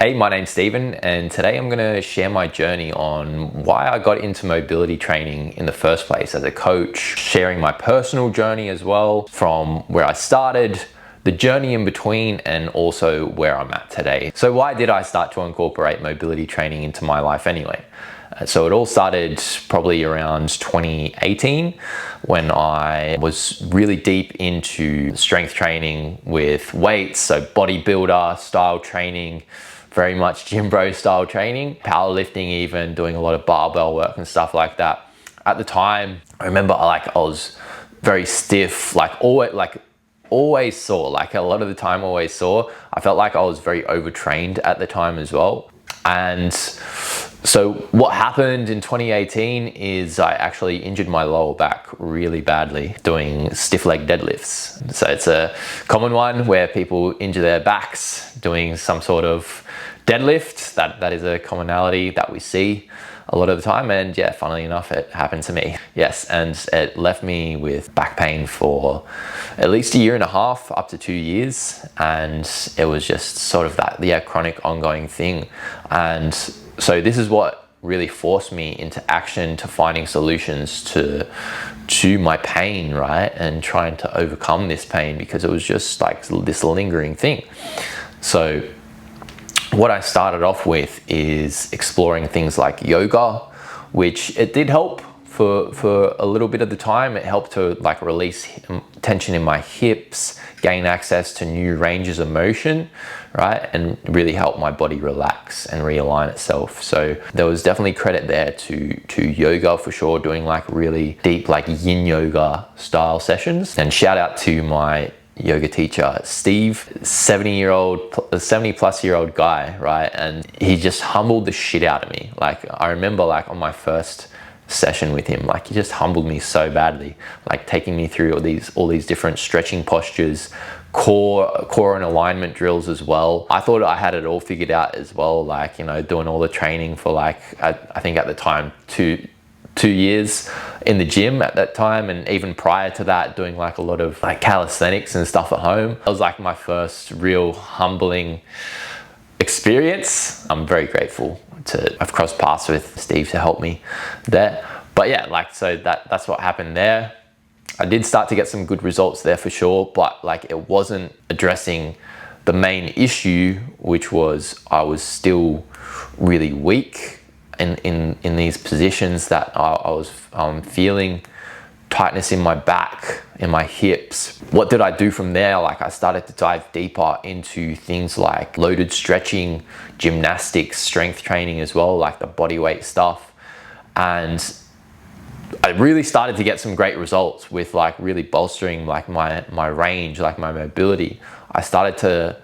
Hey, my name's Steven, and today I'm going to share my journey on why I got into mobility training in the first place as a coach, sharing my personal journey as well from where I started, the journey in between, and also where I'm at today. So why did I start to incorporate mobility training into my life anyway? So it all started probably around 2018 when I was really deep into strength training with weights, so bodybuilder style training, very much gym bro style training, powerlifting even, doing a lot of barbell work and stuff like that. At the time, I remember I was very stiff, always sore, a lot of the time always sore. I felt like I was very overtrained at the time as well. And so what happened in 2018 is I actually injured my lower back really badly doing stiff leg deadlifts. So it's a common one where people injure their backs doing some sort of deadlift. That is a commonality that we see a lot of the time, and yeah, funnily enough, it happened to me. Yes, and it left me with back pain for at least a year and a half, up to 2 years, and it was just sort of that chronic ongoing thing. And so this is what really forced me into action, to finding solutions to my pain, right, and trying to overcome this pain, because it was just like this lingering thing. So what I started off with is exploring things like yoga, which it did help for a little bit of the time. It helped to release tension in my hips, gain access to new ranges of motion, right? And really help my body relax and realign itself. So there was definitely credit there to yoga for sure, doing really deep yin yoga style sessions. And shout out to my yoga teacher Steve, 70 plus year old guy, right? And he just humbled the shit out of me. I remember on my first session with him, he just humbled me so badly, taking me through all these different stretching postures, core and alignment drills as well. I thought I had it all figured out as well, doing all the training for I think at the time two years in the gym at that time, and even prior to that doing a lot of calisthenics and stuff at home. It was my first real humbling experience. I'm very grateful to have crossed paths with Steve to help me there. But yeah, so that's what happened there. I did start to get some good results there for sure, but it wasn't addressing the main issue, which was I was still really weak in these positions that I was feeling tightness in my back, in my hips. What did I do from there? I started to dive deeper into things like loaded stretching, gymnastics, strength training as well, the body weight stuff. And I really started to get some great results with really bolstering my range, my mobility. I started to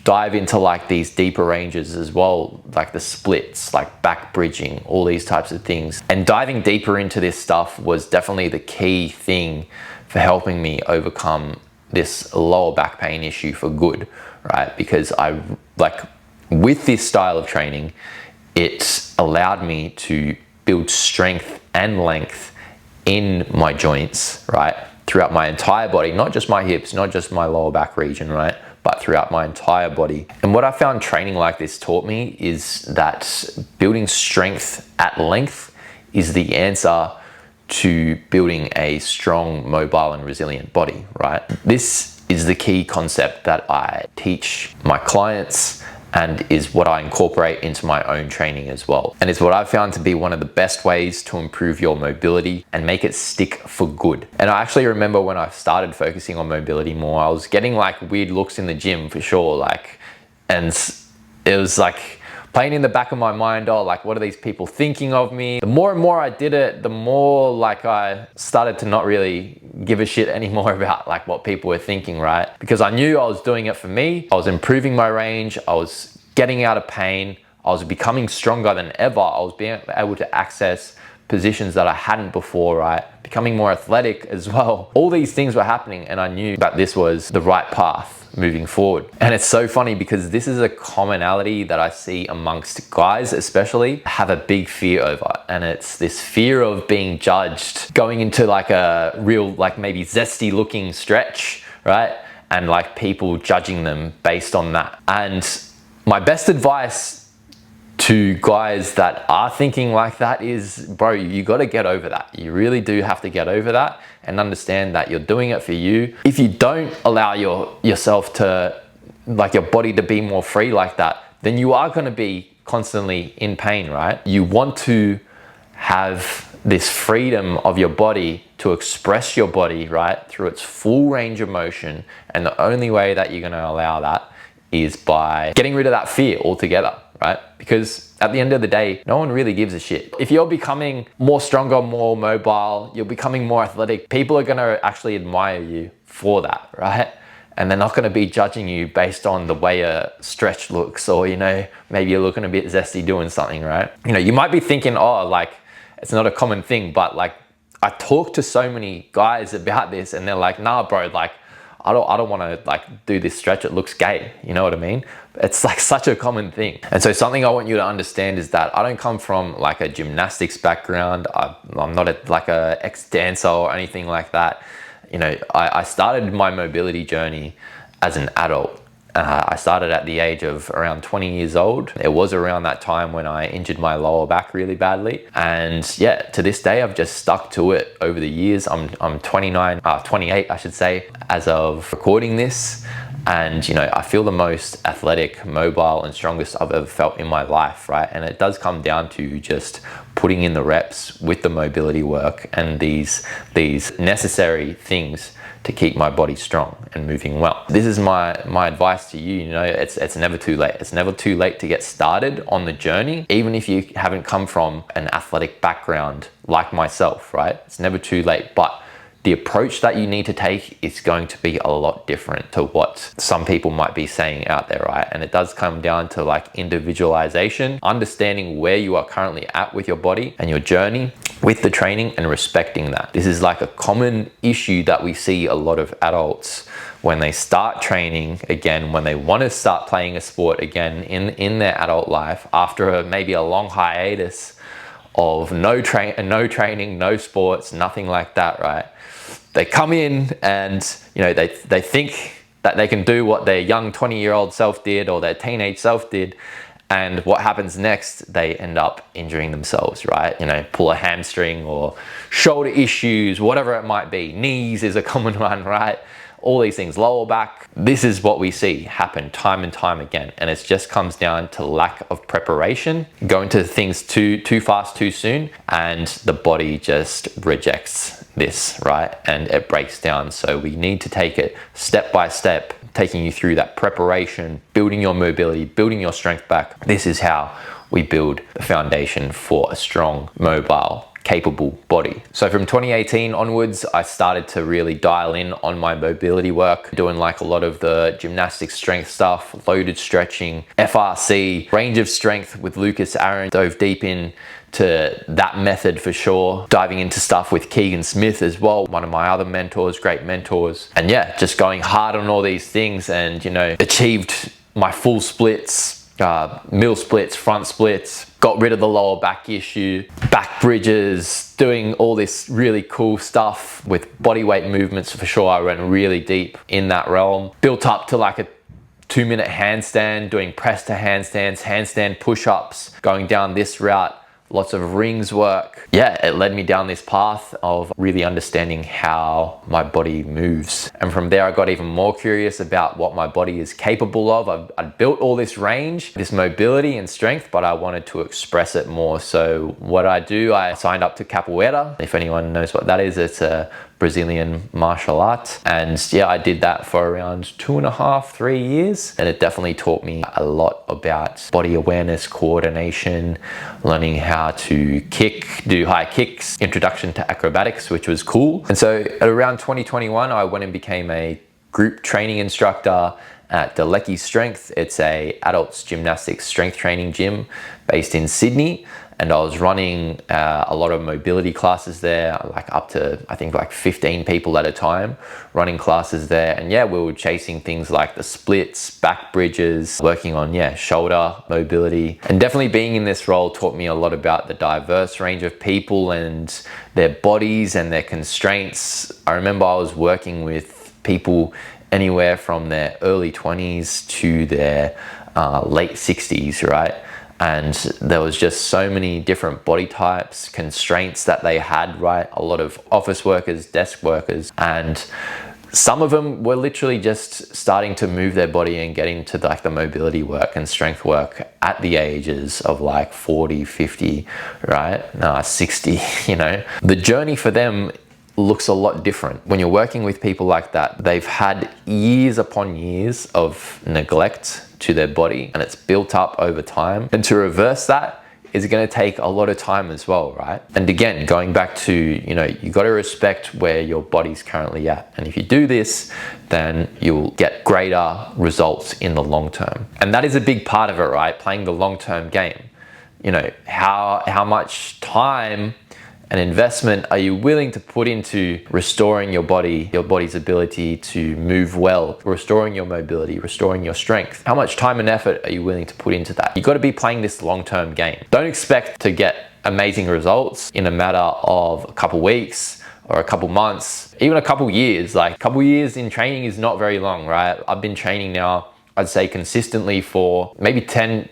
dive into these deeper ranges as well, the splits, back bridging, all these types of things. And diving deeper into this stuff was definitely the key thing for helping me overcome this lower back pain issue for good, right? Because with this style of training, it allowed me to build strength and length in my joints, right? Throughout my entire body, not just my hips, not just my lower back region, right? But throughout my entire body. And what I found training like this taught me is that building strength at length is the answer to building a strong, mobile, and resilient body, right? This is the key concept that I teach my clients, and is what I incorporate into my own training as well. And it's what I've found to be one of the best ways to improve your mobility and make it stick for good. And I actually remember when I started focusing on mobility more, I was getting weird looks in the gym for sure, and it was playing in the back of my mind, oh, what are these people thinking of me? The more and more I did it, the more I started to not really give a shit anymore about what people were thinking, right? Because I knew I was doing it for me. I was improving my range. I was getting out of pain. I was becoming stronger than ever. I was being able to access positions that I hadn't before, right? Becoming more athletic as well. All these things were happening, and I knew that this was the right path moving forward. And it's so funny because this is a commonality that I see amongst guys especially have a big fear over, and it's this fear of being judged, going into a real maybe zesty looking stretch, right? And people judging them based on that. And my best advice to guys that are thinking like that is, bro, you got to get over that. You really do have to get over that and understand that you're doing it for you. If you don't allow yourself to, like, your body to be more free like that, then you are going to be constantly in pain, right? You want to have this freedom of your body to express your body, right, through its full range of motion. And the only way that you're going to allow that is by getting rid of that fear altogether, right? Because at the end of the day, no one really gives a shit. If you're becoming more stronger, more mobile, you're becoming more athletic, people are going to actually admire you for that, right? And they're not going to be judging you based on the way a stretch looks, or, you know, maybe you're looking a bit zesty doing something, right? You know, you might be thinking, oh, like, it's not a common thing, but like, I talk to so many guys about this and they're like, nah, bro, like, I don't want to like do this stretch. It looks gay. You know what I mean? It's like such a common thing. And so something I want you to understand is that I don't come from like a gymnastics background. I'm not like a ex-dancer or anything like that. You know, I started my mobility journey as an adult. I started at the age of around 20 years old. It was around that time when I injured my lower back really badly. And yeah, to this day, I've just stuck to it over the years. I'm 28, I should say, as of recording this. And, you know, I feel the most athletic, mobile, and strongest I've ever felt in my life, right? And it does come down to just putting in the reps with the mobility work and these necessary things to keep my body strong and moving well. This is my advice to you. You know, it's never too late. It's never too late to get started on the journey, even if you haven't come from an athletic background like myself, right? It's never too late, but the approach that you need to take is going to be a lot different to what some people might be saying out there, right? And it does come down to like individualization, understanding where you are currently at with your body and your journey with the training, and respecting that. This is like a common issue that we see a lot of adults when they start training again, when they want to start playing a sport again in their adult life after maybe a long hiatus of no training, no sports, nothing like that, right? They come in and, you know, they think that they can do what their young 20-year-old self did or their teenage self did. And what happens next, they end up injuring themselves, right? You know, pull a hamstring or shoulder issues, whatever it might be. Knees is a common one, right? All these things, lower back. This is what we see happen time and time again. And it just comes down to lack of preparation, going to things too fast, too soon, and the body just rejects this, right? And it breaks down. So we need to take it step by step, taking you through that preparation, building your mobility, building your strength back. This is how we build the foundation for a strong, mobile, capable body. So from 2018 onwards, I started to really dial in on my mobility work, doing like a lot of the gymnastic strength stuff, loaded stretching, FRC, range of strength with Lucas Aaron, dove deep in to that method for sure, diving into stuff with Keegan Smith as well, one of my other mentors, great mentors. And yeah, just going hard on all these things, and, you know, achieved my full splits, middle splits, front splits, got rid of the lower back issue, back bridges, doing all this really cool stuff with body weight movements for sure. I went really deep in that realm, built up to like a 2-minute handstand, doing press to handstands, handstand push-ups, going down this route, lots of rings work. Yeah, it led me down this path of really understanding how my body moves. And from there, I got even more curious about what my body is capable of. I'd built all this range, this mobility and strength, but I wanted to express it more. So what I signed up to capoeira. If anyone knows what that is, it's a Brazilian martial art. And yeah, I did that for around 2.5, 3 years. And it definitely taught me a lot about body awareness, coordination, learning how to kick, do high kicks, introduction to acrobatics, which was cool. And so at around 2021, I went and became a group training instructor at Delecki Strength. It's a adults gymnastics strength training gym based in Sydney. And I was running a lot of mobility classes there, like up to, I think, like 15 people at a time, running classes there. And yeah, we were chasing things like the splits, back bridges, working on, yeah, shoulder mobility. And definitely being in this role taught me a lot about the diverse range of people and their bodies and their constraints. I remember I was working with people anywhere from their early 20s to their late 60s, right? And there was just so many different body types, constraints that they had, right? A lot of office workers, desk workers, and some of them were literally just starting to move their body and get into like the mobility work and strength work at the ages of like 40, 50, right? 60, you know. The journey for them looks a lot different. When you're working with people like that, they've had years upon years of neglect to their body, and it's built up over time. And to reverse that is going to take a lot of time as well, right? And again, going back to, you know, you got to respect where your body's currently at. And if you do this, then you'll get greater results in the long term. And that is a big part of it, right? Playing the long-term game. You know, how much time and investment are you willing to put into restoring your body's ability to move well, restoring your mobility, restoring your strength? How much time and effort are you willing to put into that? You've got to be playing this long-term game. Don't expect to get amazing results in a matter of a couple weeks or a couple months, even a couple years. Like, a couple years in training is not very long, right? I've been training now, I'd say consistently for maybe 10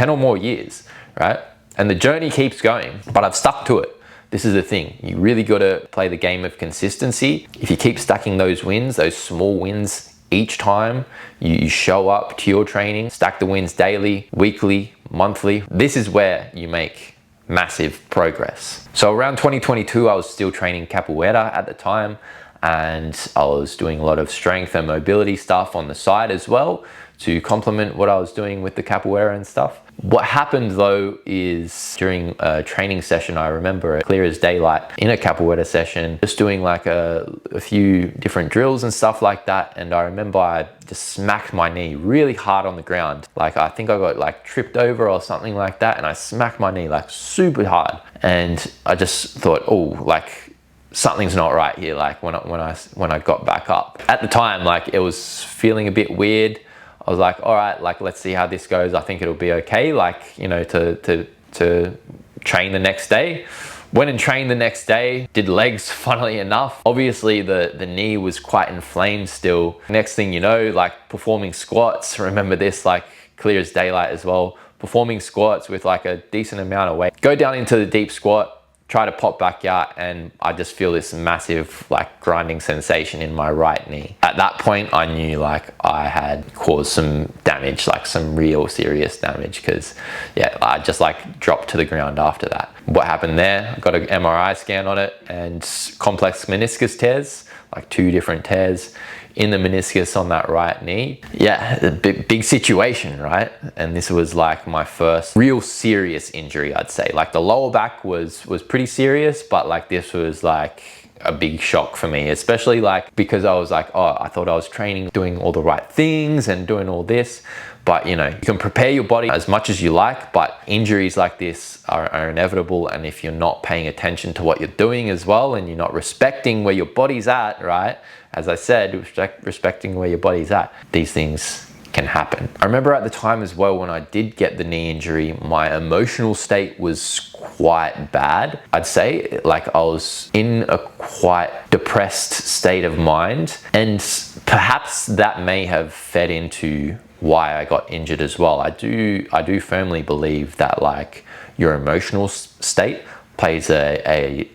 or more years, right? And the journey keeps going, but I've stuck to it. This is the thing, you really got to play the game of consistency. If you keep stacking those wins, those small wins each time you show up to your training, stack the wins daily, weekly, monthly, this is where you make massive progress. So around 2022, I was still training capoeira at the time, and I was doing a lot of strength and mobility stuff on the side as well to complement what I was doing with the capoeira and stuff. What happened though is during a training session, I remember it clear as daylight, in a capoeira session, just doing like a few different drills and stuff like that. And I remember I just smacked my knee really hard on the ground. Like, I think I got like tripped over or something like that. And I smacked my knee like super hard. And I just thought, oh, like something's not right here. Like when I got back up at the time, like it was feeling a bit weird. I was like, all right, like, let's see how this goes. I think it'll be okay. Like, you know, to train the next day. Went and trained the next day, did legs, funnily enough. Obviously the knee was quite inflamed still. Next thing you know, like performing squats, remember this like clear as daylight as well. Performing squats with like a decent amount of weight. Go down into the deep squat, try to pop back out, and I just feel this massive like grinding sensation in my right knee. At that point, I knew like I had caused some damage, like some real serious damage, because yeah, I just like dropped to the ground after that. What happened there? I got an MRI scan on it, and complex meniscus tears, like 2 different tears in the meniscus on that right knee. Yeah, a big situation, right? And this was like my first real serious injury, I'd say. Like the lower back was pretty serious, but like this was like a big shock for me, especially like because I was like, oh, I thought I was training, doing all the right things and doing all this. But you know, you can prepare your body as much as you like, but injuries like this are inevitable. And if you're not paying attention to what you're doing as well, and you're not respecting where your body's at, right? As I said, respecting where your body's at, these things can happen. I remember at the time as well, when I did get the knee injury, my emotional state was quite bad. I'd say like I was in a quite depressed state of mind, and perhaps that may have fed into why I got injured as well. I do firmly believe that like your emotional state plays a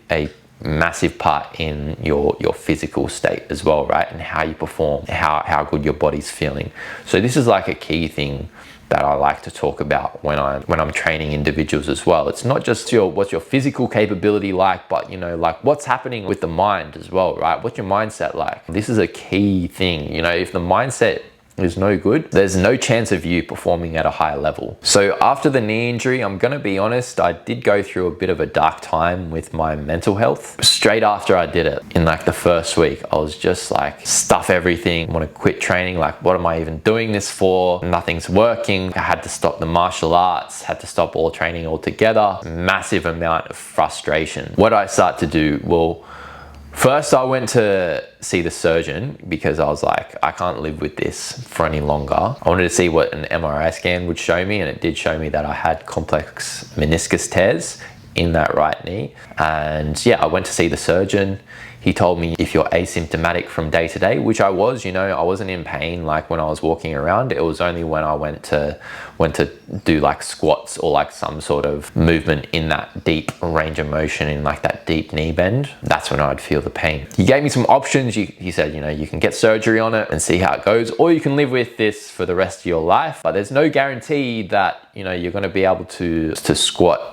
massive part in your physical state as well, right? And how you perform, how good your body's feeling. So this is like a key thing that I like to talk about when I'm training individuals as well. It's not just what's your physical capability like, but you know, like what's happening with the mind as well, right? What's your mindset like? This is a key thing. You know, if the mindset is no good, there's no chance of you performing at a high level. So after the knee injury, I'm gonna be honest, I did go through a bit of a dark time with my mental health. Straight after I did it, in like the first week, I was just like, stuff everything, I wanna quit training, like what am I even doing this for? Nothing's working. I had to stop the martial arts, had to stop all training altogether. Massive amount of frustration. What did I start to do? Well, first, I went to see the surgeon because I was like, I can't live with this for any longer. I wanted to see what an MRI scan would show me, and it did show me that I had complex meniscus tears in that right knee. And yeah, I went to see the surgeon. He told me if you're asymptomatic from day to day, which I was, you know, I wasn't in pain like when I was walking around. It was only when I went to do like squats or like some sort of movement in that deep range of motion, in like that deep knee bend, that's when I'd feel the pain. He gave me some options. He said, you know, you can get surgery on it and see how it goes, or you can live with this for the rest of your life. But there's no guarantee that, you know, you're going to be able to squat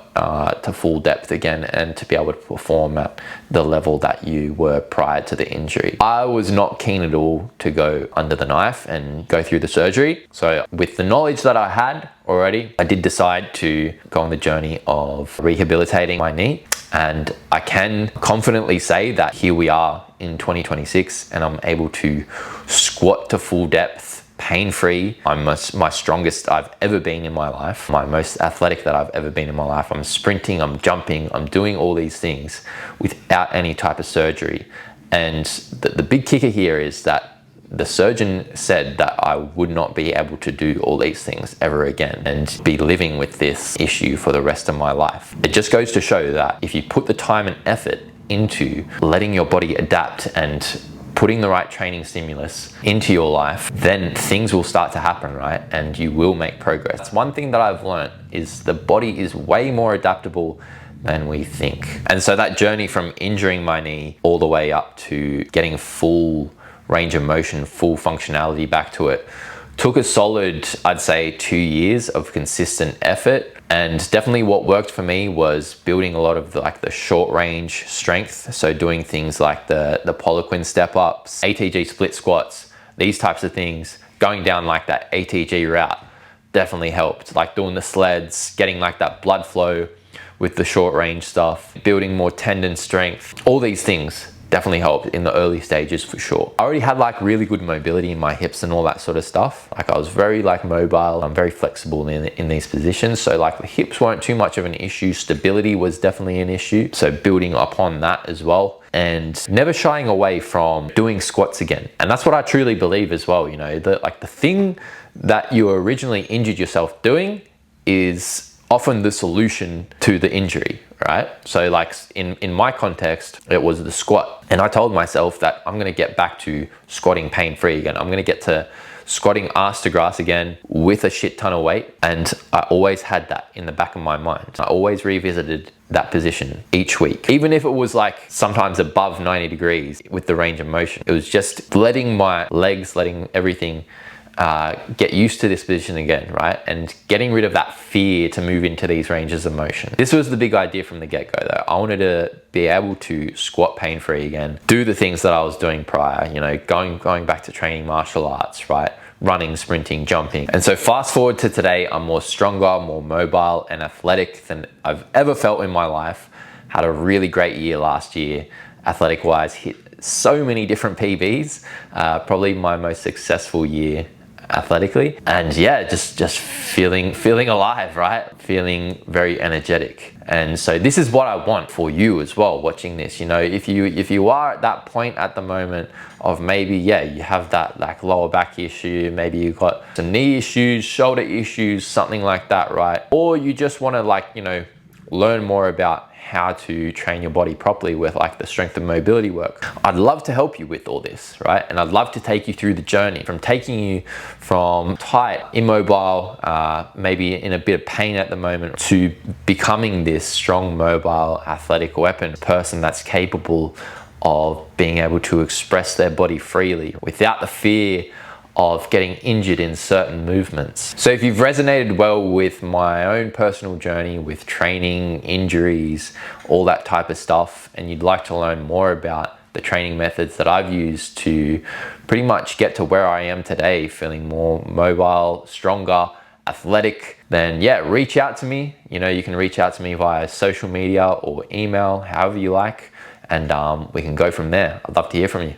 to full depth again and to be able to perform at the level that you were prior to the injury. I was not keen at all to go under the knife and go through the surgery. So with the knowledge that I had already, I did decide to go on the journey of rehabilitating my knee. And I can confidently say that here we are in 2026 and I'm able to squat to full depth pain-free. I'm my strongest I've ever been in my life, my most athletic that I've ever been in my life. I'm sprinting, I'm jumping, I'm doing all these things without any type of surgery. And the big kicker here is that the surgeon said that I would not be able to do all these things ever again and be living with this issue for the rest of my life. It just goes to show that if you put the time and effort into letting your body adapt and putting the right training stimulus into your life, then things will start to happen, right? And you will make progress. One thing that I've learned is the body is way more adaptable than we think. And so that journey from injuring my knee all the way up to getting full range of motion, full functionality back to it, took a solid, I'd say, 2 years of consistent effort. And definitely what worked for me was building a lot of the short range strength. So doing things like the Poliquin step ups, ATG split squats, these types of things, going down like that ATG route definitely helped. Like doing the sleds, getting like that blood flow with the short range stuff, building more tendon strength, all these things definitely helped in the early stages for sure. I already had like really good mobility in my hips and all that sort of stuff. Like I was very like mobile, I'm very flexible in these positions. So like the hips weren't too much of an issue. Stability was definitely an issue. So building upon that as well, and never shying away from doing squats again. And that's what I truly believe as well. You know, that like the thing that you originally injured yourself doing is often the solution to the injury, right? So like in my context, it was the squat. And I told myself that I'm gonna get back to squatting pain-free again. I'm gonna get to squatting ass to grass again with a shit ton of weight. And I always had that in the back of my mind. I always revisited that position each week. Even if it was like sometimes above 90 degrees with the range of motion. It was just letting my legs, letting everything get used to this position again, right? And getting rid of that fear to move into these ranges of motion. This was the big idea from the get-go though. I wanted to be able to squat pain-free again, do the things that I was doing prior, you know, going back to training martial arts, right? Running, sprinting, jumping. And so fast forward to today, I'm more stronger, more mobile and athletic than I've ever felt in my life. Had a really great year last year, athletic wise, hit so many different PBs, probably my most successful year athletically. And yeah, just feeling alive, right? Feeling very energetic. And so this is what I want for you as well, watching this. You know, if you are at that point at the moment of maybe, yeah, you have that like lower back issue, maybe you've got some knee issues, shoulder issues, something like that, right? Or you just want to like, you know, learn more about how to train your body properly with like the strength and mobility work. I'd love to help you with all this, right? And I'd love to take you through the journey from taking you from tight, immobile, maybe in a bit of pain at the moment, to becoming this strong, mobile, athletic weapon person that's capable of being able to express their body freely without the fear of getting injured in certain movements. So if you've resonated well with my own personal journey with training, injuries, all that type of stuff, and you'd like to learn more about the training methods that I've used to pretty much get to where I am today, feeling more mobile, stronger, athletic, then yeah, reach out to me. You know, you can reach out to me via social media or email, however you like, and we can go from there. I'd love to hear from you.